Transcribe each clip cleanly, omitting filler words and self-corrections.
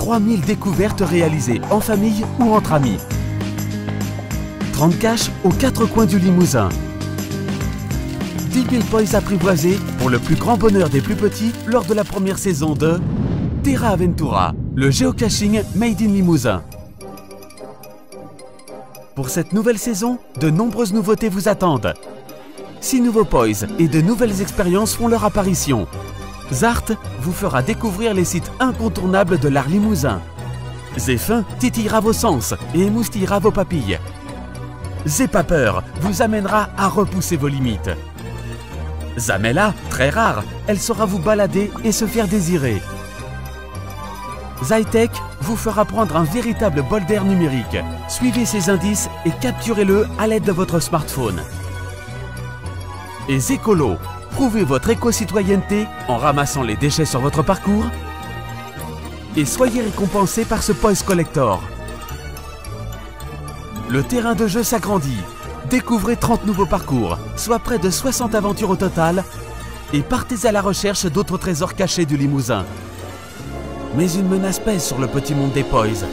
3000 découvertes réalisées en famille ou entre amis. 30 caches aux 4 coins du Limousin. 10 000 points apprivoisés pour le plus grand bonheur des plus petits lors de la première saison de Terra Aventura, le géocaching Made in Limousin. Pour cette nouvelle saison, de nombreuses nouveautés vous attendent. 6 nouveaux poys et de nouvelles expériences font leur apparition. Zart vous fera découvrir les sites incontournables de l'art limousin. Zéfin titillera vos sens et émoustillera vos papilles. Zépapeur vous amènera à repousser vos limites. Zamella, très rare, elle saura vous balader et se faire désirer. Zytech vous fera prendre un véritable bol d'air numérique. Suivez ses indices et capturez-le à l'aide de votre smartphone. Et Zécolo, prouvez votre éco-citoyenneté en ramassant les déchets sur votre parcours et soyez récompensé par ce Poise Collector. Le terrain de jeu s'agrandit. Découvrez 30 nouveaux parcours, soit près de 60 aventures au total, et partez à la recherche d'autres trésors cachés du Limousin. Mais une menace pèse sur le petit monde des Poys.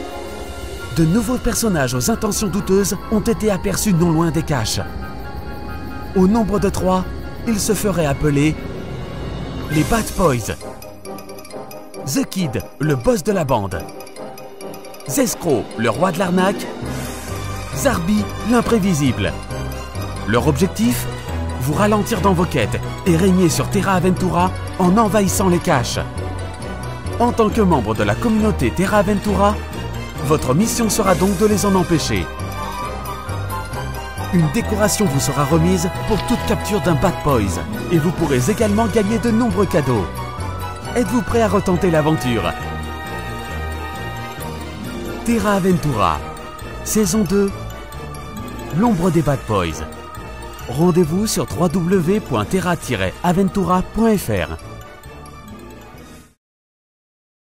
De nouveaux personnages aux intentions douteuses ont été aperçus non loin des caches. Au nombre de 3, ils se feraient appeler les Bad Poys. The Kid, le boss de la bande. Zescro, le roi de l'arnaque. Zarbi, l'imprévisible. Leur objectif ? Vous ralentir dans vos quêtes et régner sur Terra Aventura en envahissant les caches. En tant que membre de la communauté Terra Aventura, votre mission sera donc de les en empêcher. Une décoration vous sera remise pour toute capture d'un Bad Poys et vous pourrez également gagner de nombreux cadeaux. Êtes-vous prêt à retenter l'aventure ? Terra Aventura, saison 2, l'ombre des Bad Poys. Rendez-vous sur www.terra-aventura.fr.